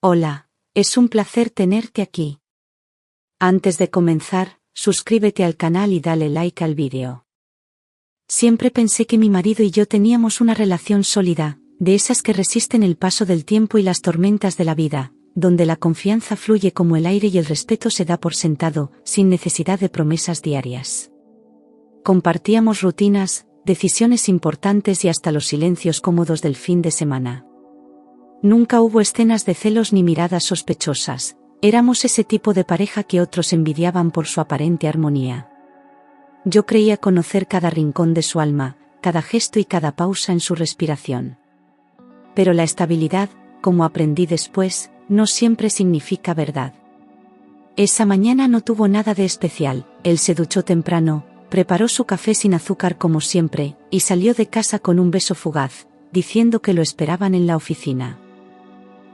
Hola, es un placer tenerte aquí. Antes de comenzar, suscríbete al canal y dale like al vídeo. Siempre pensé que mi marido y yo teníamos una relación sólida, de esas que resisten el paso del tiempo y las tormentas de la vida, donde la confianza fluye como el aire y el respeto se da por sentado, sin necesidad de promesas diarias. Compartíamos rutinas, decisiones importantes y hasta los silencios cómodos del fin de semana. Nunca hubo escenas de celos ni miradas sospechosas. Éramos ese tipo de pareja que otros envidiaban por su aparente armonía. Yo creía conocer cada rincón de su alma, cada gesto y cada pausa en su respiración. Pero la estabilidad, como aprendí después, no siempre significa verdad. Esa mañana no tuvo nada de especial. Él se duchó temprano, preparó su café sin azúcar como siempre, y salió de casa con un beso fugaz, diciendo que lo esperaban en la oficina.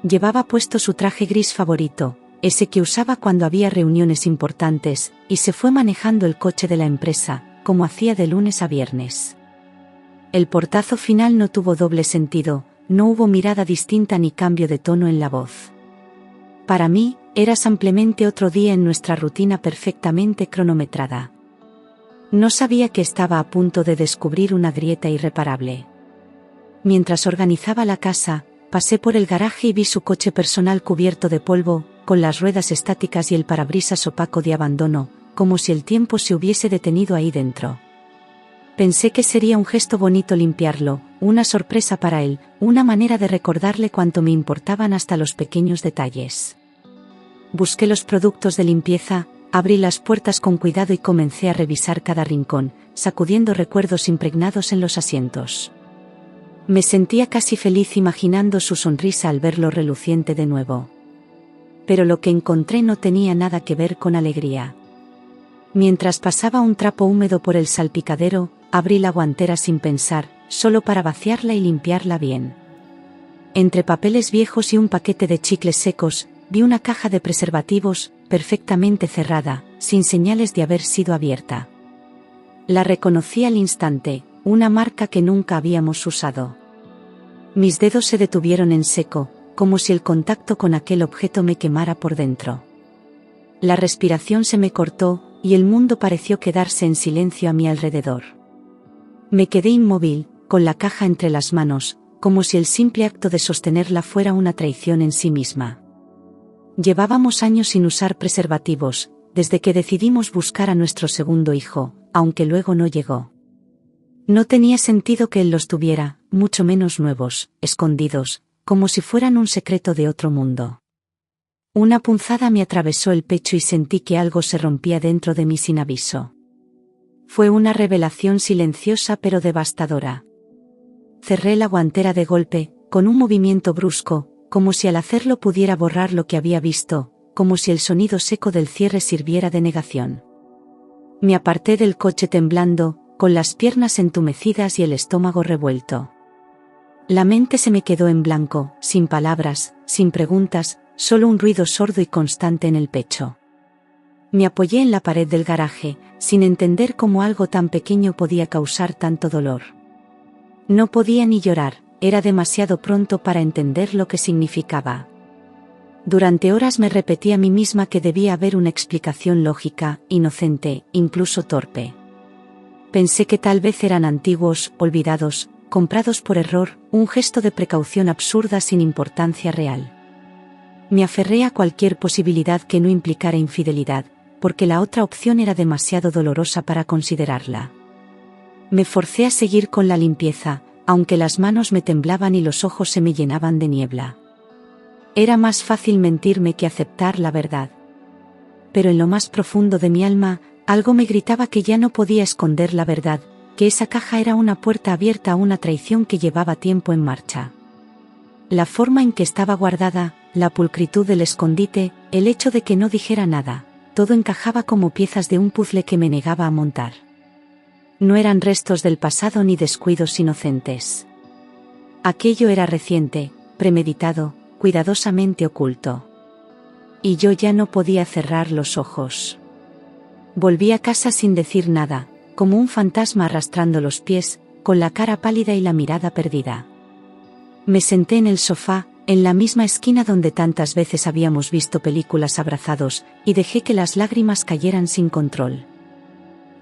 Llevaba puesto su traje gris favorito, ese que usaba cuando había reuniones importantes, y se fue manejando el coche de la empresa, como hacía de lunes a viernes. El portazo final no tuvo doble sentido, no hubo mirada distinta ni cambio de tono en la voz. Para mí, era simplemente otro día en nuestra rutina perfectamente cronometrada. No sabía que estaba a punto de descubrir una grieta irreparable. Mientras organizaba la casa, pasé por el garaje y vi su coche personal cubierto de polvo, con las ruedas estáticas y el parabrisas opaco de abandono, como si el tiempo se hubiese detenido ahí dentro. Pensé que sería un gesto bonito limpiarlo, una sorpresa para él, una manera de recordarle cuánto me importaban hasta los pequeños detalles. Busqué los productos de limpieza, abrí las puertas con cuidado y comencé a revisar cada rincón, sacudiendo recuerdos impregnados en los asientos. Me sentía casi feliz imaginando su sonrisa al verlo reluciente de nuevo. Pero lo que encontré no tenía nada que ver con alegría. Mientras pasaba un trapo húmedo por el salpicadero, abrí la guantera sin pensar, solo para vaciarla y limpiarla bien. Entre papeles viejos y un paquete de chicles secos, vi una caja de preservativos, perfectamente cerrada, sin señales de haber sido abierta. La reconocí al instante, una marca que nunca habíamos usado. Mis dedos se detuvieron en seco, como si el contacto con aquel objeto me quemara por dentro. La respiración se me cortó, y el mundo pareció quedarse en silencio a mi alrededor. Me quedé inmóvil, con la caja entre las manos, como si el simple acto de sostenerla fuera una traición en sí misma. Llevábamos años sin usar preservativos, desde que decidimos buscar a nuestro segundo hijo, aunque luego no llegó. No tenía sentido que él los tuviera, mucho menos nuevos, escondidos, como si fueran un secreto de otro mundo. Una punzada me atravesó el pecho y sentí que algo se rompía dentro de mí sin aviso. Fue una revelación silenciosa pero devastadora. Cerré la guantera de golpe, con un movimiento brusco, como si al hacerlo pudiera borrar lo que había visto, como si el sonido seco del cierre sirviera de negación. Me aparté del coche temblando, con las piernas entumecidas y el estómago revuelto. La mente se me quedó en blanco, sin palabras, sin preguntas, solo un ruido sordo y constante en el pecho. Me apoyé en la pared del garaje, sin entender cómo algo tan pequeño podía causar tanto dolor. No podía ni llorar, era demasiado pronto para entender lo que significaba. Durante horas me repetí a mí misma que debía haber una explicación lógica, inocente, incluso torpe. Pensé que tal vez eran antiguos, olvidados, comprados por error, un gesto de precaución absurda sin importancia real. Me aferré a cualquier posibilidad que no implicara infidelidad, porque la otra opción era demasiado dolorosa para considerarla. Me forcé a seguir con la limpieza, aunque las manos me temblaban y los ojos se me llenaban de niebla. Era más fácil mentirme que aceptar la verdad. Pero en lo más profundo de mi alma, algo me gritaba que ya no podía esconder la verdad, que esa caja era una puerta abierta a una traición que llevaba tiempo en marcha. La forma en que estaba guardada, la pulcritud del escondite, el hecho de que no dijera nada, todo encajaba como piezas de un puzzle que me negaba a montar. No eran restos del pasado ni descuidos inocentes. Aquello era reciente, premeditado, cuidadosamente oculto. Y yo ya no podía cerrar los ojos. Volví a casa sin decir nada, como un fantasma arrastrando los pies, con la cara pálida y la mirada perdida. Me senté en el sofá, en la misma esquina donde tantas veces habíamos visto películas abrazados, y dejé que las lágrimas cayeran sin control.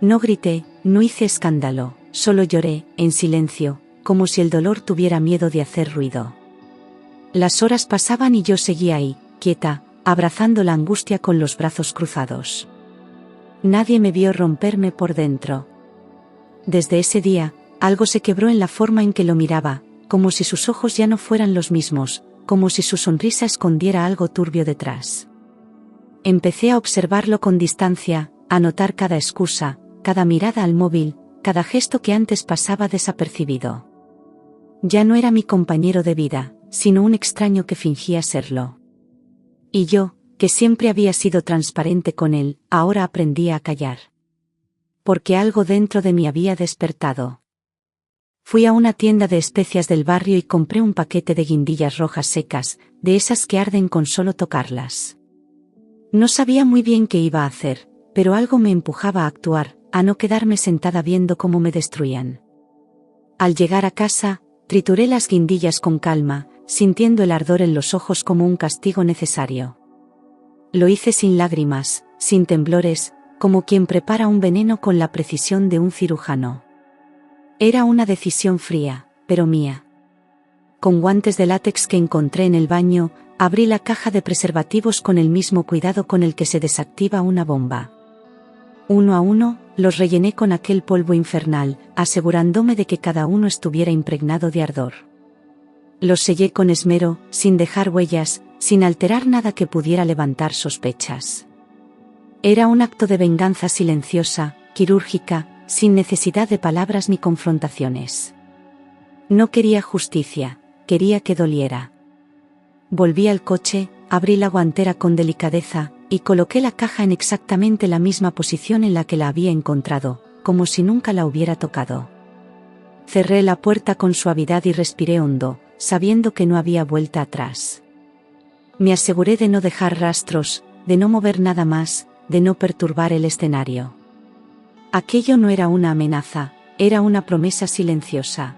No grité, no hice escándalo, solo lloré, en silencio, como si el dolor tuviera miedo de hacer ruido. Las horas pasaban y yo seguía ahí, quieta, abrazando la angustia con los brazos cruzados. Nadie me vio romperme por dentro. Desde ese día, algo se quebró en la forma en que lo miraba, como si sus ojos ya no fueran los mismos, como si su sonrisa escondiera algo turbio detrás. Empecé a observarlo con distancia, a notar cada excusa, cada mirada al móvil, cada gesto que antes pasaba desapercibido. Ya no era mi compañero de vida, sino un extraño que fingía serlo. Y yo, que siempre había sido transparente con él, ahora aprendía a callar. Porque algo dentro de mí había despertado. Fui a una tienda de especias del barrio y compré un paquete de guindillas rojas secas, de esas que arden con solo tocarlas. No sabía muy bien qué iba a hacer, pero algo me empujaba a actuar, a no quedarme sentada viendo cómo me destruían. Al llegar a casa, trituré las guindillas con calma, sintiendo el ardor en los ojos como un castigo necesario. Lo hice sin lágrimas, sin temblores, como quien prepara un veneno con la precisión de un cirujano. Era una decisión fría, pero mía. Con guantes de látex que encontré en el baño, abrí la caja de preservativos con el mismo cuidado con el que se desactiva una bomba. Uno a uno, los rellené con aquel polvo infernal, asegurándome de que cada uno estuviera impregnado de ardor. Los sellé con esmero, sin dejar huellas, sin alterar nada que pudiera levantar sospechas. Era un acto de venganza silenciosa, quirúrgica, sin necesidad de palabras ni confrontaciones. No quería justicia, quería que doliera. Volví al coche, abrí la guantera con delicadeza, y coloqué la caja en exactamente la misma posición en la que la había encontrado, como si nunca la hubiera tocado. Cerré la puerta con suavidad y respiré hondo, sabiendo que no había vuelta atrás. Me aseguré de no dejar rastros, de no mover nada más, de no perturbar el escenario. Aquello no era una amenaza, era una promesa silenciosa.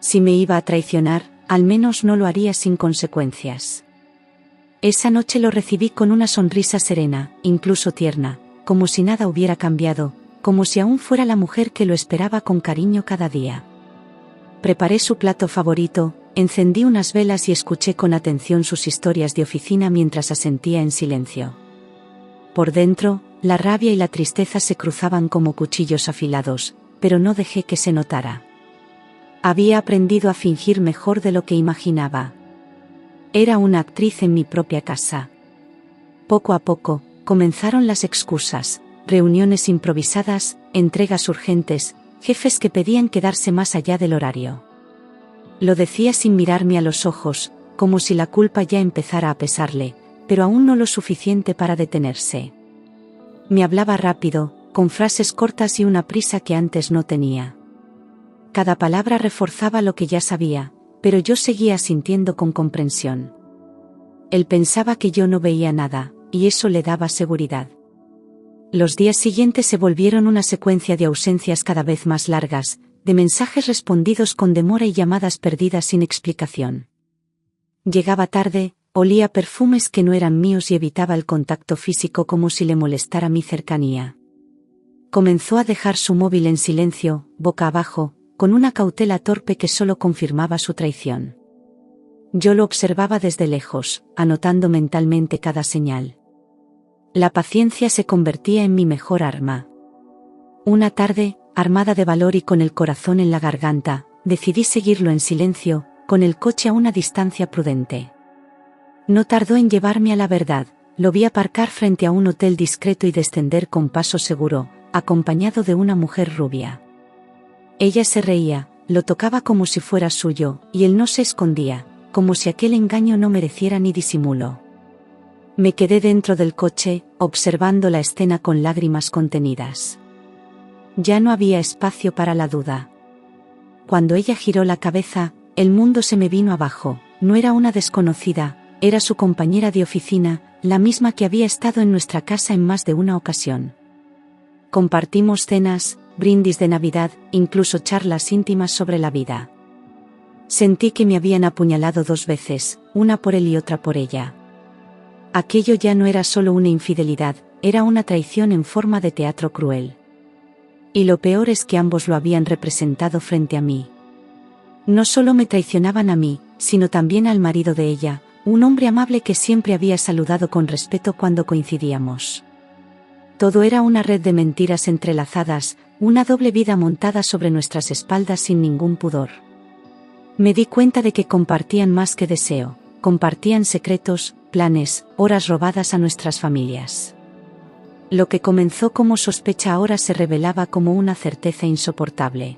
Si me iba a traicionar, al menos no lo haría sin consecuencias. Esa noche lo recibí con una sonrisa serena, incluso tierna, como si nada hubiera cambiado, como si aún fuera la mujer que lo esperaba con cariño cada día. Preparé su plato favorito, encendí unas velas y escuché con atención sus historias de oficina mientras asentía en silencio. Por dentro, la rabia y la tristeza se cruzaban como cuchillos afilados, pero no dejé que se notara. Había aprendido a fingir mejor de lo que imaginaba. Era una actriz en mi propia casa. Poco a poco, comenzaron las excusas, reuniones improvisadas, entregas urgentes, jefes que pedían quedarse más allá del horario. Lo decía sin mirarme a los ojos, como si la culpa ya empezara a pesarle, pero aún no lo suficiente para detenerse. Me hablaba rápido, con frases cortas y una prisa que antes no tenía. Cada palabra reforzaba lo que ya sabía, pero yo seguía sintiendo con comprensión. Él pensaba que yo no veía nada, y eso le daba seguridad. Los días siguientes se volvieron una secuencia de ausencias cada vez más largas, de mensajes respondidos con demora y llamadas perdidas sin explicación. Llegaba tarde, olía perfumes que no eran míos y evitaba el contacto físico como si le molestara mi cercanía. Comenzó a dejar su móvil en silencio, boca abajo, con una cautela torpe que solo confirmaba su traición. Yo lo observaba desde lejos, anotando mentalmente cada señal. La paciencia se convertía en mi mejor arma. Una tarde, armada de valor y con el corazón en la garganta, decidí seguirlo en silencio, con el coche a una distancia prudente. No tardó en llevarme a la verdad, lo vi aparcar frente a un hotel discreto y descender con paso seguro, acompañado de una mujer rubia. Ella se reía, lo tocaba como si fuera suyo, y él no se escondía, como si aquel engaño no mereciera ni disimulo. Me quedé dentro del coche, observando la escena con lágrimas contenidas. Ya no había espacio para la duda. Cuando ella giró la cabeza, el mundo se me vino abajo. No era una desconocida, era su compañera de oficina, la misma que había estado en nuestra casa en más de una ocasión. Compartimos cenas, brindis de Navidad, incluso charlas íntimas sobre la vida. Sentí que me habían apuñalado 2 veces, una por él y otra por ella. Aquello ya no era solo una infidelidad, era una traición en forma de teatro cruel. Y lo peor es que ambos lo habían representado frente a mí. No solo me traicionaban a mí, sino también al marido de ella, un hombre amable que siempre había saludado con respeto cuando coincidíamos. Todo era una red de mentiras entrelazadas, una doble vida montada sobre nuestras espaldas sin ningún pudor. Me di cuenta de que compartían más que deseo, compartían secretos, planes, horas robadas a nuestras familias. Lo que comenzó como sospecha ahora se revelaba como una certeza insoportable.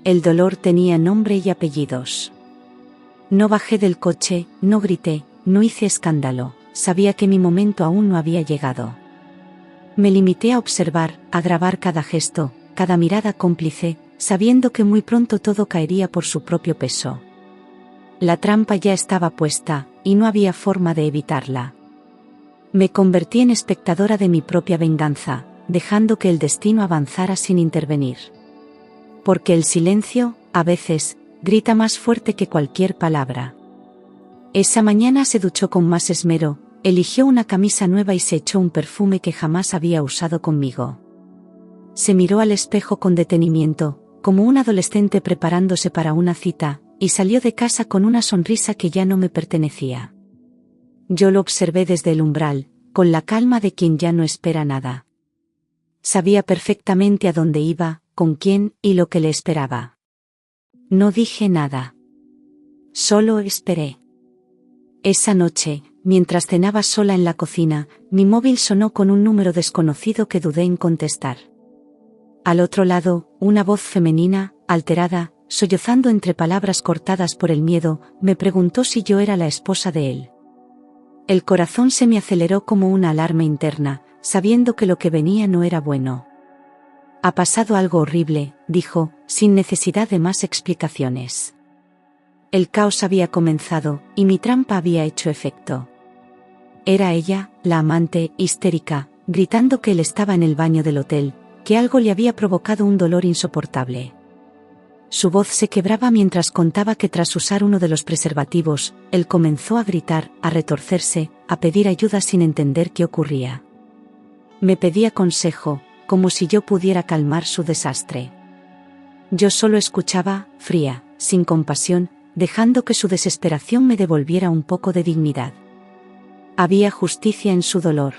El dolor tenía nombre y apellidos. No bajé del coche, no grité, no hice escándalo, sabía que mi momento aún no había llegado. Me limité a observar, a grabar cada gesto, cada mirada cómplice, sabiendo que muy pronto todo caería por su propio peso. La trampa ya estaba puesta, y no había forma de evitarla. Me convertí en espectadora de mi propia venganza, dejando que el destino avanzara sin intervenir. Porque el silencio, a veces, grita más fuerte que cualquier palabra. Esa mañana se duchó con más esmero, eligió una camisa nueva y se echó un perfume que jamás había usado conmigo. Se miró al espejo con detenimiento, como un adolescente preparándose para una cita, y salió de casa con una sonrisa que ya no me pertenecía. Yo lo observé desde el umbral, con la calma de quien ya no espera nada. Sabía perfectamente a dónde iba, con quién y lo que le esperaba. No dije nada. Solo esperé. Esa noche, mientras cenaba sola en la cocina, mi móvil sonó con un número desconocido que dudé en contestar. Al otro lado, una voz femenina, alterada, sollozando entre palabras cortadas por el miedo, me preguntó si yo era la esposa de él. El corazón se me aceleró como una alarma interna, sabiendo que lo que venía no era bueno. «Ha pasado algo horrible», dijo, sin necesidad de más explicaciones. El caos había comenzado, y mi trampa había hecho efecto. Era ella, la amante, histérica, gritando que él estaba en el baño del hotel, que algo le había provocado un dolor insoportable. Su voz se quebraba mientras contaba que tras usar uno de los preservativos, él comenzó a gritar, a retorcerse, a pedir ayuda sin entender qué ocurría. Me pedía consejo, como si yo pudiera calmar su desastre. Yo solo escuchaba, fría, sin compasión, dejando que su desesperación me devolviera un poco de dignidad. Había justicia en su dolor.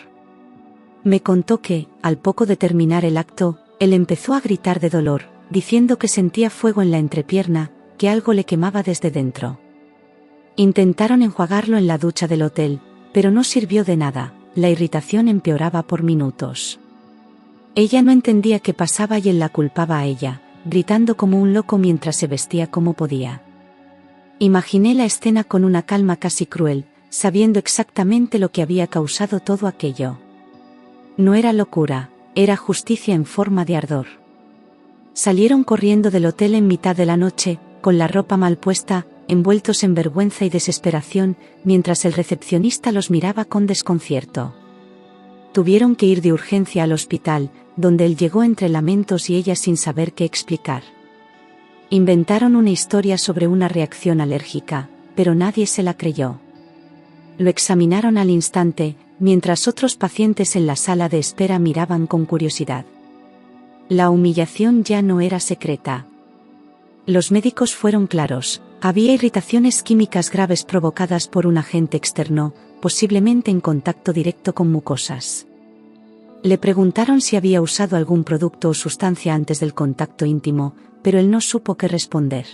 Me contó que, al poco de terminar el acto, él empezó a gritar de dolor, diciendo que sentía fuego en la entrepierna, que algo le quemaba desde dentro. Intentaron enjuagarlo en la ducha del hotel, pero no sirvió de nada, la irritación empeoraba por minutos. Ella no entendía qué pasaba y él la culpaba a ella, gritando como un loco mientras se vestía como podía. Imaginé la escena con una calma casi cruel, sabiendo exactamente lo que había causado todo aquello. No era locura, era justicia en forma de ardor. Salieron corriendo del hotel en mitad de la noche, con la ropa mal puesta, envueltos en vergüenza y desesperación, mientras el recepcionista los miraba con desconcierto. Tuvieron que ir de urgencia al hospital, donde él llegó entre lamentos y ella sin saber qué explicar. Inventaron una historia sobre una reacción alérgica, pero nadie se la creyó. Lo examinaron al instante, mientras otros pacientes en la sala de espera miraban con curiosidad. La humillación ya no era secreta. Los médicos fueron claros, había irritaciones químicas graves provocadas por un agente externo, posiblemente en contacto directo con mucosas. Le preguntaron si había usado algún producto o sustancia antes del contacto íntimo, pero él no supo qué responder.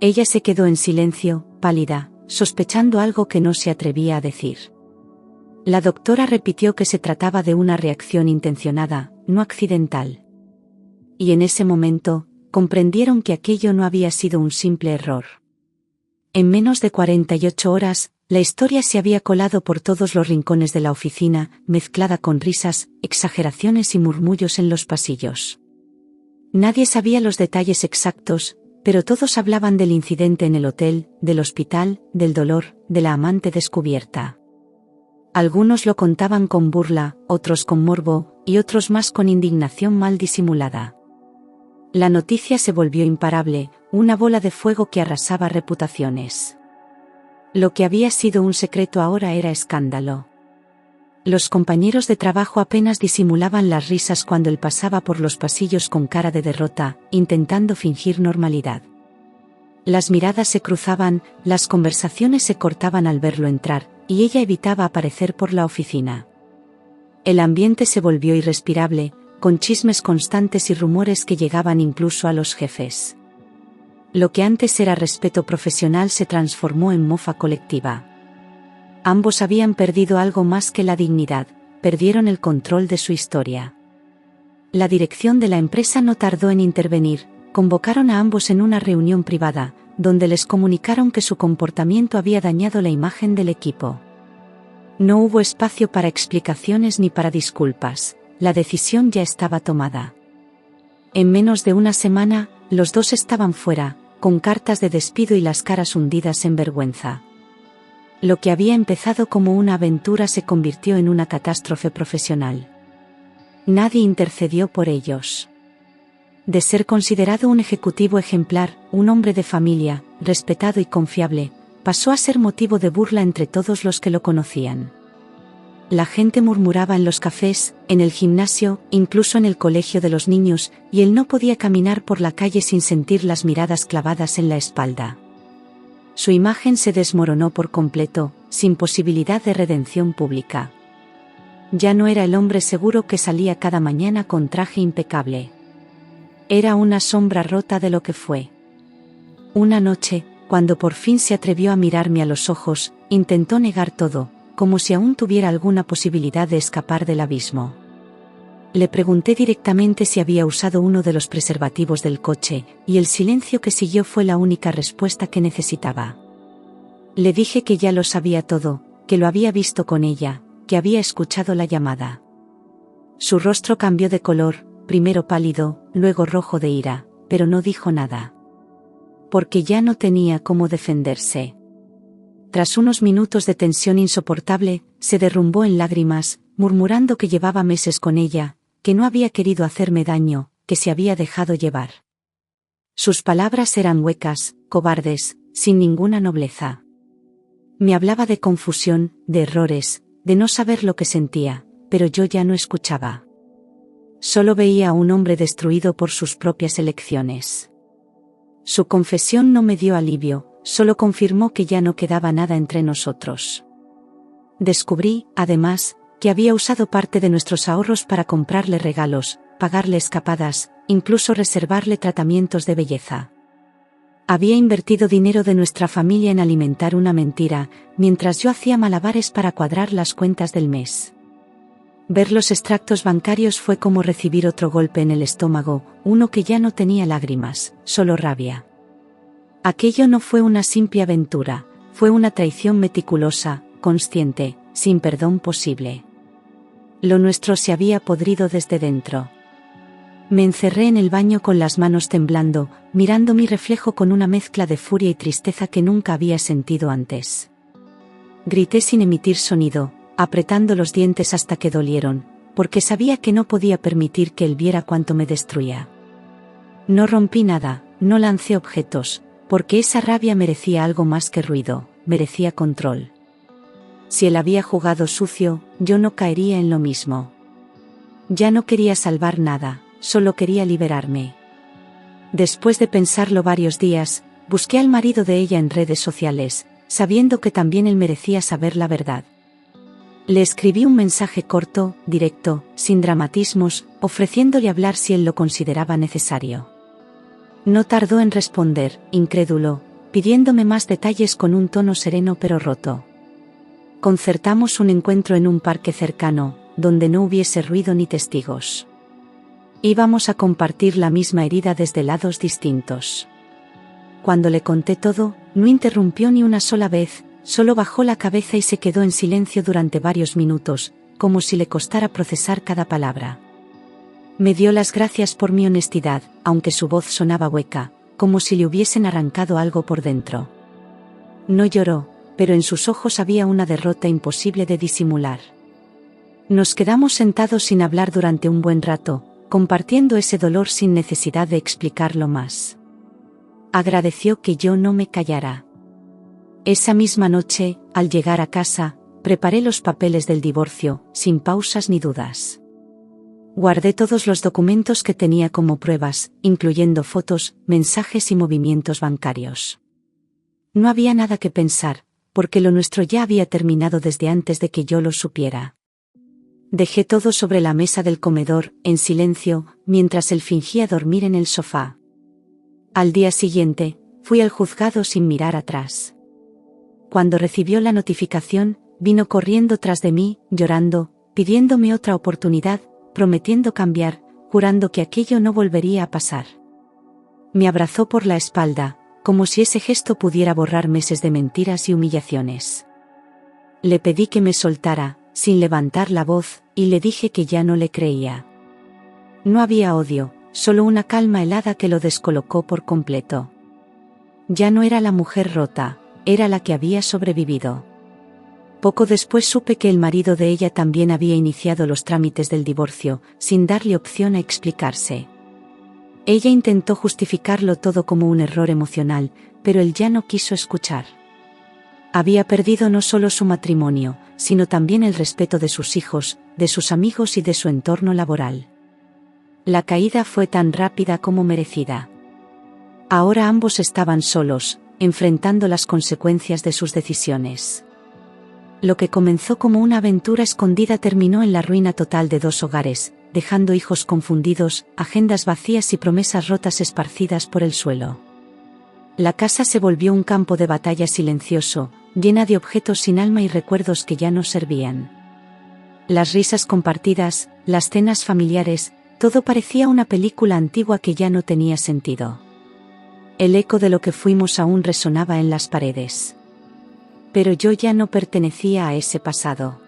Ella se quedó en silencio, pálida, sospechando algo que no se atrevía a decir. La doctora repitió que se trataba de una reacción intencionada, no accidental. Y en ese momento, comprendieron que aquello no había sido un simple error. En menos de 48 horas, la historia se había colado por todos los rincones de la oficina, mezclada con risas, exageraciones y murmullos en los pasillos. Nadie sabía los detalles exactos, pero todos hablaban del incidente en el hotel, del hospital, del dolor, de la amante descubierta. Algunos lo contaban con burla, otros con morbo, y otros más con indignación mal disimulada. La noticia se volvió imparable, una bola de fuego que arrasaba reputaciones. Lo que había sido un secreto ahora era escándalo. Los compañeros de trabajo apenas disimulaban las risas cuando él pasaba por los pasillos con cara de derrota, intentando fingir normalidad. Las miradas se cruzaban, las conversaciones se cortaban al verlo entrar, y ella evitaba aparecer por la oficina. El ambiente se volvió irrespirable, con chismes constantes y rumores que llegaban incluso a los jefes. Lo que antes era respeto profesional se transformó en mofa colectiva. Ambos habían perdido algo más que la dignidad, perdieron el control de su historia. La dirección de la empresa no tardó en intervenir, convocaron a ambos en una reunión privada, donde les comunicaron que su comportamiento había dañado la imagen del equipo. No hubo espacio para explicaciones ni para disculpas, la decisión ya estaba tomada. En menos de una semana, los dos estaban fuera, con cartas de despido y las caras hundidas en vergüenza. Lo que había empezado como una aventura se convirtió en una catástrofe profesional. Nadie intercedió por ellos. De ser considerado un ejecutivo ejemplar, un hombre de familia, respetado y confiable, pasó a ser motivo de burla entre todos los que lo conocían. La gente murmuraba en los cafés, en el gimnasio, incluso en el colegio de los niños, y él no podía caminar por la calle sin sentir las miradas clavadas en la espalda. Su imagen se desmoronó por completo, sin posibilidad de redención pública. Ya no era el hombre seguro que salía cada mañana con traje impecable. Era una sombra rota de lo que fue. Una noche, cuando por fin se atrevió a mirarme a los ojos, intentó negar todo, como si aún tuviera alguna posibilidad de escapar del abismo. Le pregunté directamente si había usado uno de los preservativos del coche, y el silencio que siguió fue la única respuesta que necesitaba. Le dije que ya lo sabía todo, que lo había visto con ella, que había escuchado la llamada. Su rostro cambió de color, primero pálido, luego rojo de ira, pero no dijo nada. Porque ya no tenía cómo defenderse. Tras unos minutos de tensión insoportable, se derrumbó en lágrimas, murmurando que llevaba meses con ella, que no había querido hacerme daño, que se había dejado llevar. Sus palabras eran huecas, cobardes, sin ninguna nobleza. Me hablaba de confusión, de errores, de no saber lo que sentía, pero yo ya no escuchaba. Solo veía a un hombre destruido por sus propias elecciones. Su confesión no me dio alivio, solo confirmó que ya no quedaba nada entre nosotros. Descubrí, además, que había usado parte de nuestros ahorros para comprarle regalos, pagarle escapadas, incluso reservarle tratamientos de belleza. Había invertido dinero de nuestra familia en alimentar una mentira, mientras yo hacía malabares para cuadrar las cuentas del mes. Ver los extractos bancarios fue como recibir otro golpe en el estómago, uno que ya no tenía lágrimas, solo rabia. Aquello no fue una simple aventura, fue una traición meticulosa, consciente, sin perdón posible. Lo nuestro se había podrido desde dentro. Me encerré en el baño con las manos temblando, mirando mi reflejo con una mezcla de furia y tristeza que nunca había sentido antes. Grité sin emitir sonido, apretando los dientes hasta que dolieron, porque sabía que no podía permitir que él viera cuánto me destruía. No rompí nada, no lancé objetos, porque esa rabia merecía algo más que ruido, merecía control. Si él había jugado sucio, yo no caería en lo mismo. Ya no quería salvar nada, solo quería liberarme. Después de pensarlo varios días, busqué al marido de ella en redes sociales, sabiendo que también él merecía saber la verdad. Le escribí un mensaje corto, directo, sin dramatismos, ofreciéndole hablar si él lo consideraba necesario. No tardó en responder, incrédulo, pidiéndome más detalles con un tono sereno pero roto. Concertamos un encuentro en un parque cercano, donde no hubiese ruido ni testigos. Íbamos a compartir la misma herida desde lados distintos. Cuando le conté todo, no interrumpió ni una sola vez, solo bajó la cabeza y se quedó en silencio durante varios minutos, como si le costara procesar cada palabra. Me dio las gracias por mi honestidad, aunque su voz sonaba hueca, como si le hubiesen arrancado algo por dentro. No lloró, pero en sus ojos había una derrota imposible de disimular. Nos quedamos sentados sin hablar durante un buen rato, compartiendo ese dolor sin necesidad de explicarlo más. Agradeció que yo no me callara. Esa misma noche, al llegar a casa, preparé los papeles del divorcio, sin pausas ni dudas. Guardé todos los documentos que tenía como pruebas, incluyendo fotos, mensajes y movimientos bancarios. No había nada que pensar, porque lo nuestro ya había terminado desde antes de que yo lo supiera. Dejé todo sobre la mesa del comedor, en silencio, mientras él fingía dormir en el sofá. Al día siguiente, fui al juzgado sin mirar atrás. Cuando recibió la notificación, vino corriendo tras de mí, llorando, pidiéndome otra oportunidad, prometiendo cambiar, jurando que aquello no volvería a pasar. Me abrazó por la espalda, como si ese gesto pudiera borrar meses de mentiras y humillaciones. Le pedí que me soltara, sin levantar la voz, y le dije que ya no le creía. No había odio, solo una calma helada que lo descolocó por completo. Ya no era la mujer rota, era la que había sobrevivido. Poco después supe que el marido de ella también había iniciado los trámites del divorcio, sin darle opción a explicarse. Ella intentó justificarlo todo como un error emocional, pero él ya no quiso escuchar. Había perdido no solo su matrimonio, sino también el respeto de sus hijos, de sus amigos y de su entorno laboral. La caída fue tan rápida como merecida. Ahora ambos estaban solos, enfrentando las consecuencias de sus decisiones. Lo que comenzó como una aventura escondida terminó en la ruina total de dos hogares, dejando hijos confundidos, agendas vacías y promesas rotas esparcidas por el suelo. La casa se volvió un campo de batalla silencioso, llena de objetos sin alma y recuerdos que ya no servían. Las risas compartidas, las cenas familiares, todo parecía una película antigua que ya no tenía sentido. El eco de lo que fuimos aún resonaba en las paredes. Pero yo ya no pertenecía a ese pasado.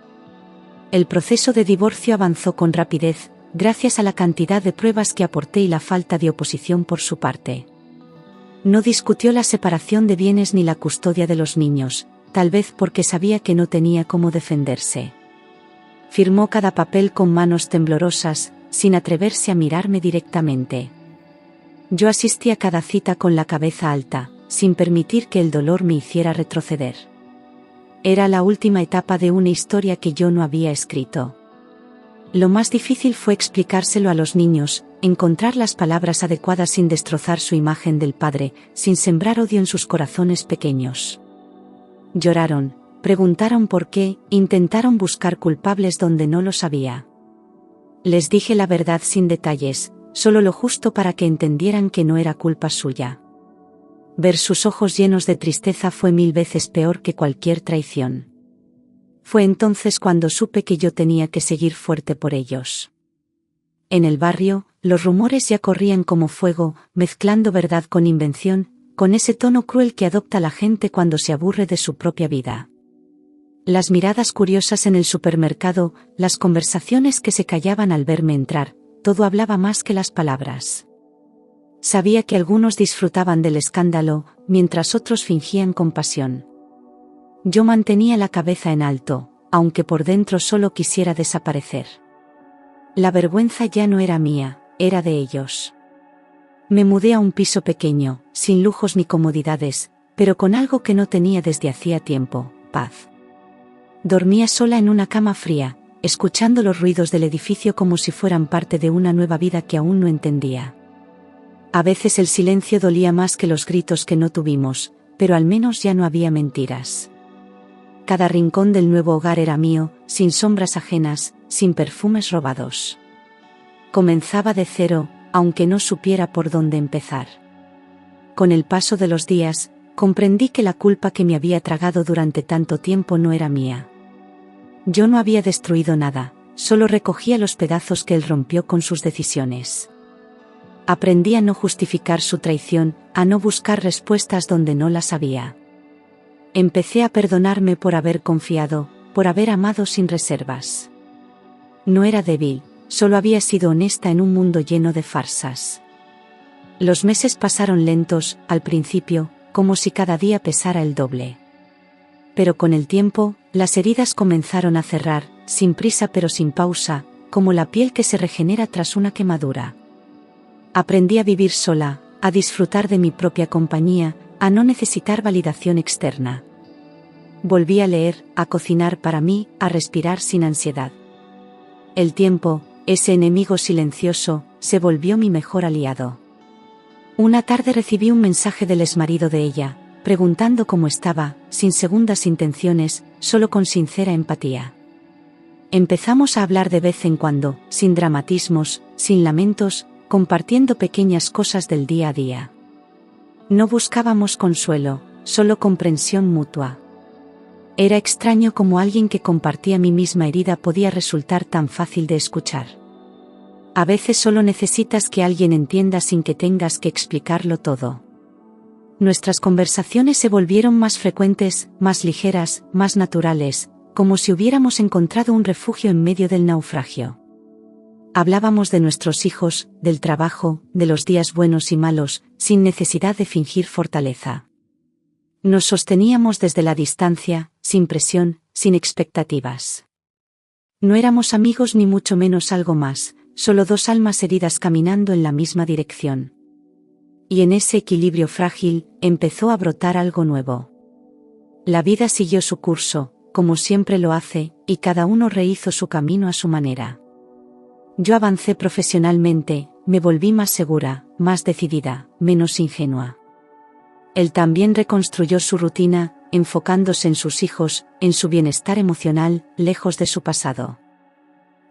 El proceso de divorcio avanzó con rapidez, gracias a la cantidad de pruebas que aporté y la falta de oposición por su parte. No discutió la separación de bienes ni la custodia de los niños, tal vez porque sabía que no tenía cómo defenderse. Firmó cada papel con manos temblorosas, sin atreverse a mirarme directamente. Yo asistí a cada cita con la cabeza alta, sin permitir que el dolor me hiciera retroceder. Era la última etapa de una historia que yo no había escrito. Lo más difícil fue explicárselo a los niños, encontrar las palabras adecuadas sin destrozar su imagen del padre, sin sembrar odio en sus corazones pequeños. Lloraron, preguntaron por qué, intentaron buscar culpables donde no los había. Les dije la verdad sin detalles, solo lo justo para que entendieran que no era culpa suya. Ver sus ojos llenos de tristeza fue 1000 veces peor que cualquier traición. Fue entonces cuando supe que yo tenía que seguir fuerte por ellos. En el barrio, los rumores ya corrían como fuego, mezclando verdad con invención, con ese tono cruel que adopta la gente cuando se aburre de su propia vida. Las miradas curiosas en el supermercado, las conversaciones que se callaban al verme entrar, todo hablaba más que las palabras. Sabía que algunos disfrutaban del escándalo, mientras otros fingían compasión. Yo mantenía la cabeza en alto, aunque por dentro solo quisiera desaparecer. La vergüenza ya no era mía, era de ellos. Me mudé a un piso pequeño, sin lujos ni comodidades, pero con algo que no tenía desde hacía tiempo: paz. Dormía sola en una cama fría, escuchando los ruidos del edificio como si fueran parte de una nueva vida que aún no entendía. A veces el silencio dolía más que los gritos que no tuvimos, pero al menos ya no había mentiras. Cada rincón del nuevo hogar era mío, sin sombras ajenas, sin perfumes robados. Comenzaba de cero, aunque no supiera por dónde empezar. Con el paso de los días, comprendí que la culpa que me había tragado durante tanto tiempo no era mía. Yo no había destruido nada, solo recogía los pedazos que él rompió con sus decisiones. Aprendí a no justificar su traición, a no buscar respuestas donde no las había. Empecé a perdonarme por haber confiado, por haber amado sin reservas. No era débil, solo había sido honesta en un mundo lleno de farsas. Los meses pasaron lentos, al principio, como si cada día pesara el doble. Pero con el tiempo, las heridas comenzaron a cerrar, sin prisa pero sin pausa, como la piel que se regenera tras una quemadura. Aprendí a vivir sola, a disfrutar de mi propia compañía, a no necesitar validación externa. Volví a leer, a cocinar para mí, a respirar sin ansiedad. El tiempo, ese enemigo silencioso, se volvió mi mejor aliado. Una tarde recibí un mensaje del exmarido de ella, preguntando cómo estaba, sin segundas intenciones, solo con sincera empatía. Empezamos a hablar de vez en cuando, sin dramatismos, sin lamentos, compartiendo pequeñas cosas del día a día. No buscábamos consuelo, solo comprensión mutua. Era extraño cómo alguien que compartía mi misma herida podía resultar tan fácil de escuchar. A veces solo necesitas que alguien entienda sin que tengas que explicarlo todo. Nuestras conversaciones se volvieron más frecuentes, más ligeras, más naturales, como si hubiéramos encontrado un refugio en medio del naufragio. Hablábamos de nuestros hijos, del trabajo, de los días buenos y malos, sin necesidad de fingir fortaleza. Nos sosteníamos desde la distancia, sin presión, sin expectativas. No éramos amigos ni mucho menos algo más, solo dos almas heridas caminando en la misma dirección. Y en ese equilibrio frágil, empezó a brotar algo nuevo. La vida siguió su curso, como siempre lo hace, y cada uno rehizo su camino a su manera. Yo avancé profesionalmente, me volví más segura, más decidida, menos ingenua. Él también reconstruyó su rutina, enfocándose en sus hijos, en su bienestar emocional, lejos de su pasado.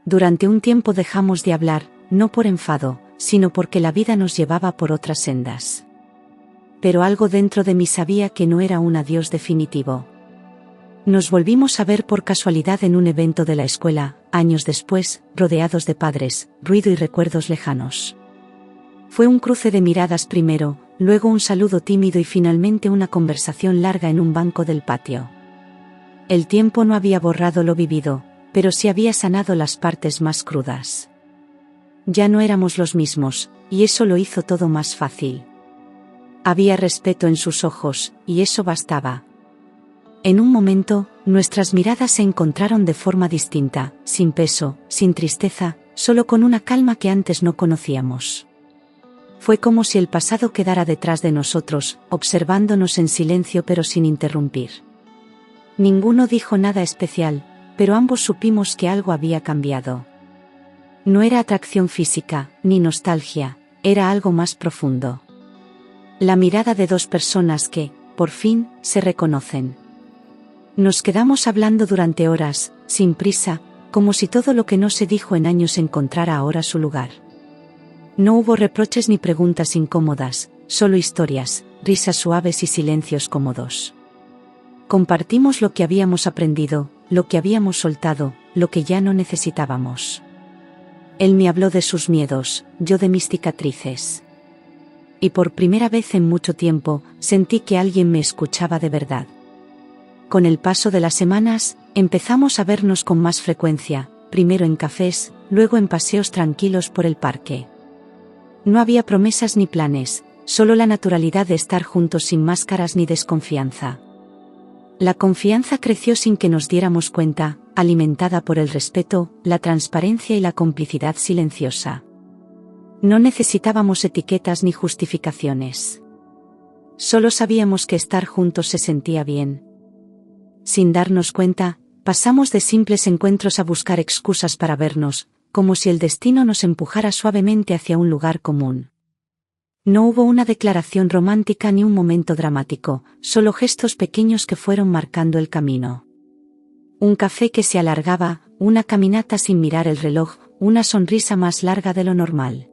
Durante un tiempo dejamos de hablar, no por enfado, sino porque la vida nos llevaba por otras sendas. Pero algo dentro de mí sabía que no era un adiós definitivo. Nos volvimos a ver por casualidad en un evento de la escuela, años después, rodeados de padres, ruido y recuerdos lejanos. Fue un cruce de miradas primero, luego un saludo tímido y finalmente una conversación larga en un banco del patio. El tiempo no había borrado lo vivido, pero sí había sanado las partes más crudas. Ya no éramos los mismos, y eso lo hizo todo más fácil. Había respeto en sus ojos, y eso bastaba. En un momento, nuestras miradas se encontraron de forma distinta, sin peso, sin tristeza, solo con una calma que antes no conocíamos. Fue como si el pasado quedara detrás de nosotros, observándonos en silencio pero sin interrumpir. Ninguno dijo nada especial, pero ambos supimos que algo había cambiado. No era atracción física, ni nostalgia, era algo más profundo. La mirada de dos personas que, por fin, se reconocen. Nos quedamos hablando durante horas, sin prisa, como si todo lo que no se dijo en años encontrara ahora su lugar. No hubo reproches ni preguntas incómodas, solo historias, risas suaves y silencios cómodos. Compartimos lo que habíamos aprendido, lo que habíamos soltado, lo que ya no necesitábamos. Él me habló de sus miedos, yo de mis cicatrices. Y por primera vez en mucho tiempo, sentí que alguien me escuchaba de verdad. Con el paso de las semanas, empezamos a vernos con más frecuencia, primero en cafés, luego en paseos tranquilos por el parque. No había promesas ni planes, solo la naturalidad de estar juntos sin máscaras ni desconfianza. La confianza creció sin que nos diéramos cuenta, alimentada por el respeto, la transparencia y la complicidad silenciosa. No necesitábamos etiquetas ni justificaciones. Solo sabíamos que estar juntos se sentía bien. Sin darnos cuenta, pasamos de simples encuentros a buscar excusas para vernos, como si el destino nos empujara suavemente hacia un lugar común. No hubo una declaración romántica ni un momento dramático, solo gestos pequeños que fueron marcando el camino. Un café que se alargaba, una caminata sin mirar el reloj, una sonrisa más larga de lo normal.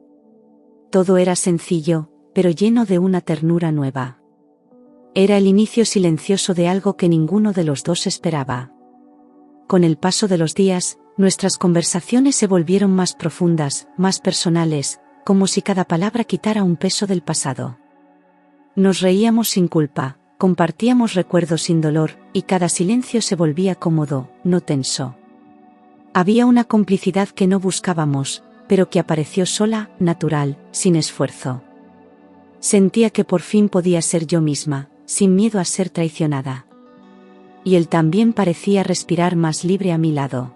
Todo era sencillo, pero lleno de una ternura nueva. Era el inicio silencioso de algo que ninguno de los dos esperaba. Con el paso de los días, nuestras conversaciones se volvieron más profundas, más personales, como si cada palabra quitara un peso del pasado. Nos reíamos sin culpa, compartíamos recuerdos sin dolor, y cada silencio se volvía cómodo, no tenso. Había una complicidad que no buscábamos, pero que apareció sola, natural, sin esfuerzo. Sentía que por fin podía ser yo misma, sin miedo a ser traicionada. Y él también parecía respirar más libre a mi lado.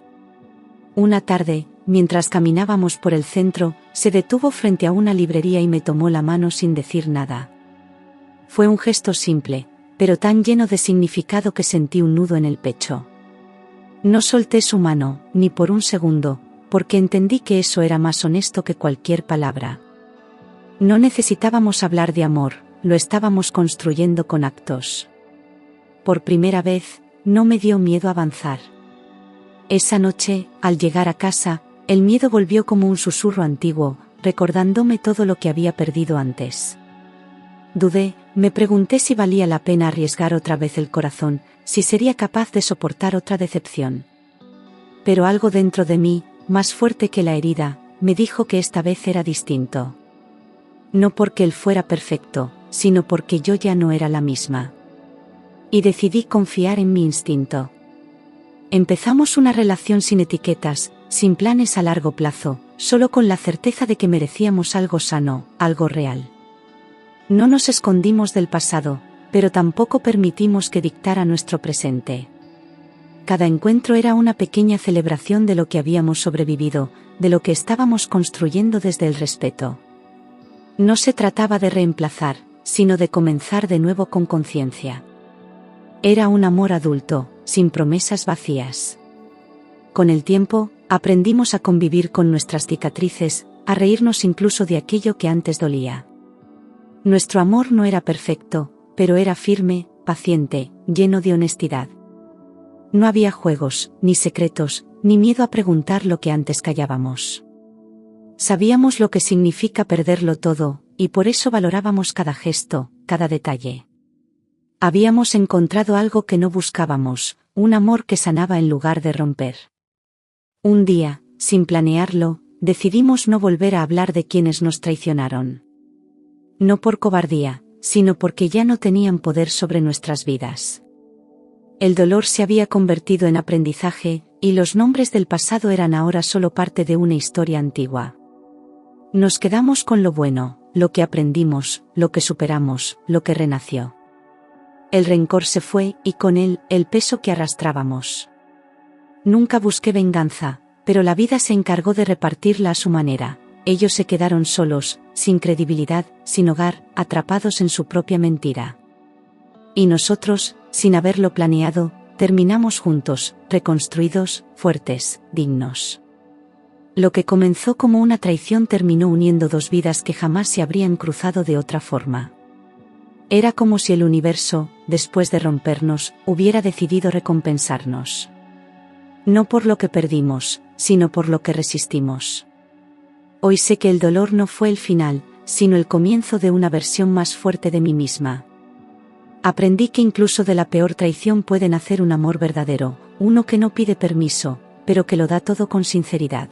Una tarde, mientras caminábamos por el centro, se detuvo frente a una librería y me tomó la mano sin decir nada. Fue un gesto simple, pero tan lleno de significado que sentí un nudo en el pecho. No solté su mano, ni por un segundo, porque entendí que eso era más honesto que cualquier palabra. No necesitábamos hablar de amor, lo estábamos construyendo con actos. Por primera vez, no me dio miedo avanzar. Esa noche, al llegar a casa, el miedo volvió como un susurro antiguo, recordándome todo lo que había perdido antes. Dudé, me pregunté si valía la pena arriesgar otra vez el corazón, si sería capaz de soportar otra decepción. Pero algo dentro de mí, más fuerte que la herida, me dijo que esta vez era distinto. No porque él fuera perfecto, sino porque yo ya no era la misma. Y decidí confiar en mi instinto. Empezamos una relación sin etiquetas, sin planes a largo plazo, solo con la certeza de que merecíamos algo sano, algo real. No nos escondimos del pasado, pero tampoco permitimos que dictara nuestro presente. Cada encuentro era una pequeña celebración de lo que habíamos sobrevivido, de lo que estábamos construyendo desde el respeto. No se trataba de reemplazar, sino de comenzar de nuevo con conciencia. Era un amor adulto, sin promesas vacías. Con el tiempo, aprendimos a convivir con nuestras cicatrices, a reírnos incluso de aquello que antes dolía. Nuestro amor no era perfecto, pero era firme, paciente, lleno de honestidad. No había juegos, ni secretos, ni miedo a preguntar lo que antes callábamos. Sabíamos lo que significa perderlo todo, y por eso valorábamos cada gesto, cada detalle. Habíamos encontrado algo que no buscábamos, un amor que sanaba en lugar de romper. Un día, sin planearlo, decidimos no volver a hablar de quienes nos traicionaron. No por cobardía, sino porque ya no tenían poder sobre nuestras vidas. El dolor se había convertido en aprendizaje, y los nombres del pasado eran ahora solo parte de una historia antigua. Nos quedamos con lo bueno, lo que aprendimos, lo que superamos, lo que renació. El rencor se fue, y con él, el peso que arrastrábamos. Nunca busqué venganza, pero la vida se encargó de repartirla a su manera. Ellos se quedaron solos, sin credibilidad, sin hogar, atrapados en su propia mentira. Y nosotros, sin haberlo planeado, terminamos juntos, reconstruidos, fuertes, dignos. Lo que comenzó como una traición terminó uniendo dos vidas que jamás se habrían cruzado de otra forma. Era como si el universo, después de rompernos, hubiera decidido recompensarnos. No por lo que perdimos, sino por lo que resistimos. Hoy sé que el dolor no fue el final, sino el comienzo de una versión más fuerte de mí misma. Aprendí que incluso de la peor traición puede nacer un amor verdadero, uno que no pide permiso, pero que lo da todo con sinceridad.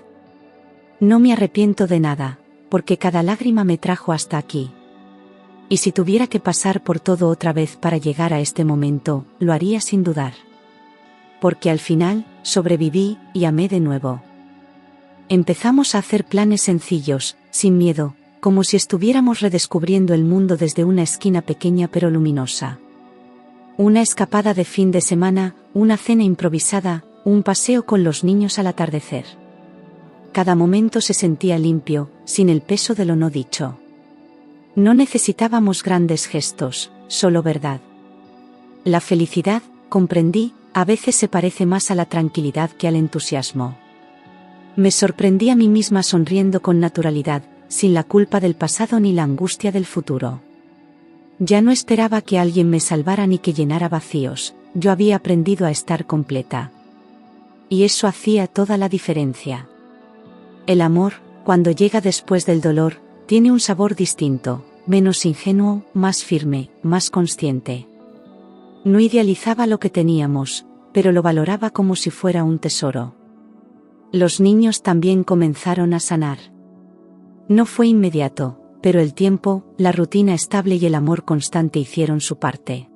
No me arrepiento de nada, porque cada lágrima me trajo hasta aquí. Y si tuviera que pasar por todo otra vez para llegar a este momento, lo haría sin dudar. Porque al final, sobreviví y amé de nuevo. Empezamos a hacer planes sencillos, sin miedo, como si estuviéramos redescubriendo el mundo desde una esquina pequeña pero luminosa. Una escapada de fin de semana, una cena improvisada, un paseo con los niños al atardecer. Cada momento se sentía limpio, sin el peso de lo no dicho. No necesitábamos grandes gestos, solo verdad. La felicidad, comprendí, a veces se parece más a la tranquilidad que al entusiasmo. Me sorprendí a mí misma sonriendo con naturalidad, sin la culpa del pasado ni la angustia del futuro. Ya no esperaba que alguien me salvara ni que llenara vacíos, yo había aprendido a estar completa. Y eso hacía toda la diferencia. El amor, cuando llega después del dolor, tiene un sabor distinto, menos ingenuo, más firme, más consciente. No idealizaba lo que teníamos, pero lo valoraba como si fuera un tesoro. Los niños también comenzaron a sanar. No fue inmediato, pero el tiempo, la rutina estable y el amor constante hicieron su parte.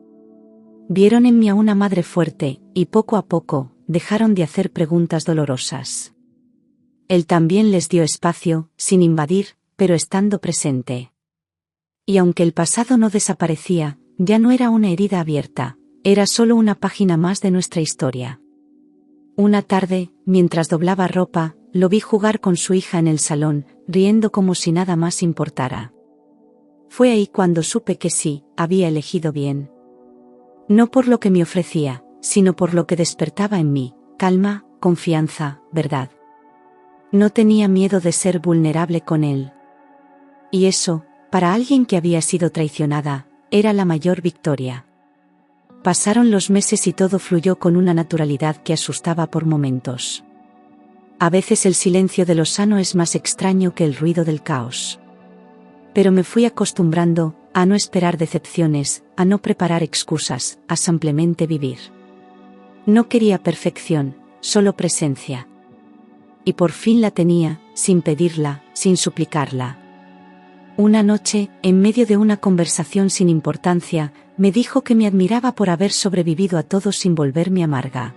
Vieron en mí a una madre fuerte, y poco a poco, dejaron de hacer preguntas dolorosas. Él también les dio espacio, sin invadir, pero estando presente. Y aunque el pasado no desaparecía, ya no era una herida abierta, era solo una página más de nuestra historia. Una tarde, mientras doblaba ropa, lo vi jugar con su hija en el salón, riendo como si nada más importara. Fue ahí cuando supe que sí, había elegido bien. No por lo que me ofrecía, sino por lo que despertaba en mí: calma, confianza, verdad. No tenía miedo de ser vulnerable con él. Y eso, para alguien que había sido traicionada, era la mayor victoria. Pasaron los meses y todo fluyó con una naturalidad que asustaba por momentos. A veces el silencio de lo sano es más extraño que el ruido del caos. Pero me fui acostumbrando a no esperar decepciones, a no preparar excusas, a simplemente vivir. No quería perfección, solo presencia. Y por fin la tenía, sin pedirla, sin suplicarla. Una noche, en medio de una conversación sin importancia, me dijo que me admiraba por haber sobrevivido a todo sin volverme amarga.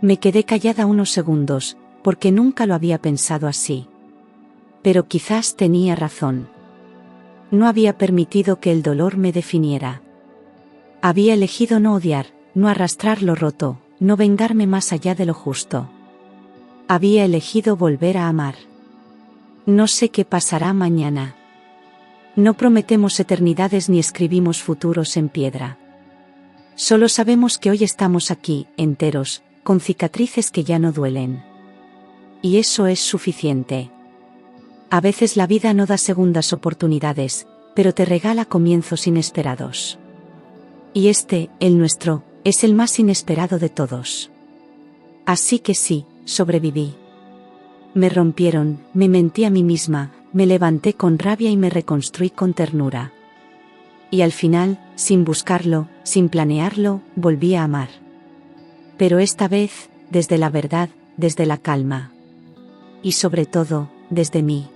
Me quedé callada unos segundos, porque nunca lo había pensado así. Pero quizás tenía razón. No había permitido que el dolor me definiera. Había elegido no odiar, no arrastrar lo roto, no vengarme más allá de lo justo. Había elegido volver a amar. No sé qué pasará mañana. No prometemos eternidades ni escribimos futuros en piedra. Solo sabemos que hoy estamos aquí, enteros, con cicatrices que ya no duelen. Y eso es suficiente. A veces la vida no da segundas oportunidades, pero te regala comienzos inesperados. Y este, el nuestro, es el más inesperado de todos. Así que sí, sobreviví. Me rompieron, me mentí a mí misma, me levanté con rabia y me reconstruí con ternura. Y al final, sin buscarlo, sin planearlo, volví a amar. Pero esta vez, desde la verdad, desde la calma. Y sobre todo, desde mí.